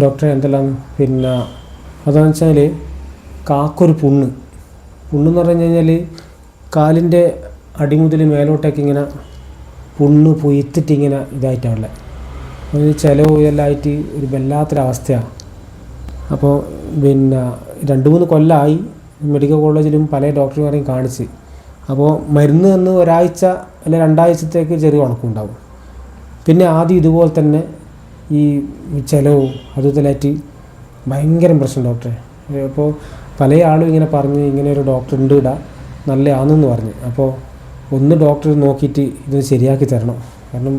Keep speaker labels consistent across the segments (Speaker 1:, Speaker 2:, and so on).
Speaker 1: ഡോക്ടറെ എന്തെല്ലാം പിന്നെ അതെന്ന് വെച്ചാൽ കാക്കൊരു പുണ്ണെന്ന് പറഞ്ഞു കഴിഞ്ഞാൽ കാലിൻ്റെ അടിമുതൽ മേലോട്ടേക്ക് ഇങ്ങനെ പുണ്ണ് പൊയ്ത്തിട്ട് ഇങ്ങനെ ഇതായിട്ടാണുള്ളത്. അത് ചിലവ് ഇതെല്ലാം ആയിട്ട് ഒരു വല്ലാത്തൊരവസ്ഥയാണ്. അപ്പോൾ പിന്നെ 2-3 കൊല്ലമായി മെഡിക്കൽ കോളേജിലും പല ഡോക്ടർമാരെയും കാണിച്ച്. അപ്പോൾ മരുന്ന് തന്ന് ഒരാഴ്ച അല്ലെ 2 ആഴ്ചത്തേക്ക് ചെറിയ ഉണക്കമുണ്ടാവും. പിന്നെ ആദ്യം ഇതുപോലെ തന്നെ ഈ ചിലവും അതുതലായിട്ട് ഭയങ്കര പ്രശ്നം ഡോക്ടറെ. അപ്പോൾ പല ആളും ഇങ്ങനെ പറഞ്ഞ് ഇങ്ങനെ ഒരു ഡോക്ടർ ഉണ്ട് ഇടാ നല്ലതാണെന്ന് പറഞ്ഞ്. അപ്പോൾ ഒന്ന് ഡോക്ടർ നോക്കിയിട്ട് ഇത് ശരിയാക്കി തരണം. കാരണം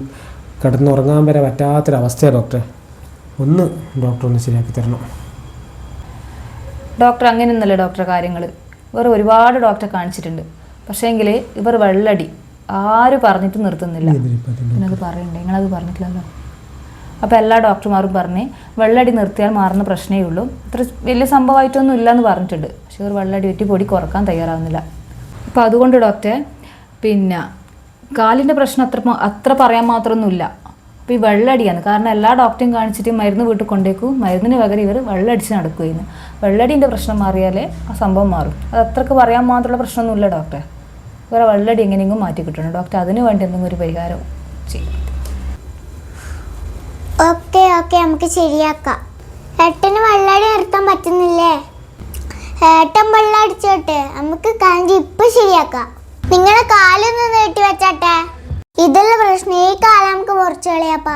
Speaker 1: കിടന്നുറങ്ങാൻ വരെ പറ്റാത്തൊരവസ്ഥയാണ് ഡോക്ടറെ. ഒന്ന് ഡോക്ടർ ഒന്ന് ശരിയാക്കി തരണം.
Speaker 2: ഡോക്ടർ അങ്ങനെയൊന്നുമല്ല ഡോക്ടറെ കാര്യങ്ങൾ. ഇവർ ഒരുപാട് ഡോക്ടറെ കാണിച്ചിട്ടുണ്ട്. പക്ഷേങ്കിൽ ഇവർ വെള്ളടി ആരും പറഞ്ഞിട്ട് നിർത്തുന്നില്ല. നിങ്ങളത് പറയണ്ടേ? നിങ്ങളത് പറഞ്ഞിട്ടില്ലല്ലോ. അപ്പോൾ എല്ലാ ഡോക്ടർമാരും പറഞ്ഞ് വെള്ളടി നിർത്തിയാൽ മാറുന്ന പ്രശ്നമേ ഉള്ളൂ, അത്ര വലിയ സംഭവമായിട്ടൊന്നും ഇല്ലയെന്ന് പറഞ്ഞിട്ടുണ്ട്. പക്ഷേ ഇവർ വെള്ളടി വെറ്റി പൊടി കുറക്കാൻ തയ്യാറാവുന്നില്ല. അപ്പോൾ അതുകൊണ്ട് ഡോക്ടറെ പിന്നെ കാലിൻ്റെ പ്രശ്നം അത്ര പറയാൻ മാത്രമൊന്നുമില്ല. അപ്പോൾ ഈ വെള്ളടിയാണ് കാരണം. എല്ലാ ഡോക്ടറെയും കാണിച്ചിട്ട് മരുന്ന് വീട്ടിൽ കൊണ്ടേക്കും, മരുന്നിന് പകരം ഇവർ വെള്ളടിച്ച് നടക്കുകയെന്ന്. വെള്ളടീൻ്റെ പ്രശ്നം മാറിയാലേ ആ സംഭവം മാറും. അത് അത്രക്ക് പറയാൻ മാത്രമുള്ള പ്രശ്നമൊന്നുമില്ല ഡോക്ടറെ. വേറെ വെള്ളടി എങ്ങനെയെങ്കിലും മാറ്റി കിട്ടണം ഡോക്ടർ. അതിന് വേണ്ടി എന്തെങ്കിലും ഒരു പരിഹാരം ചെയ്യും.
Speaker 3: ഓക്കെ നമുക്ക് ശരിയാക്കാം. ഏട്ടന് വെള്ളടി നിർത്താൻ പറ്റുന്നില്ലേ? ഏട്ടൻ വെള്ളം അടിച്ചോട്ടെ, നമുക്ക് കാഞ്ചി ഇപ്പൊ ശരിയാക്കാം. നിങ്ങളെ കാലൊന്ന് നീട്ടി വെച്ചാട്ടെ. ഇതല്ല പ്രശ്നം, ഈ കാലം നമുക്ക് മുറിച്ചു കളയാപ്പാ.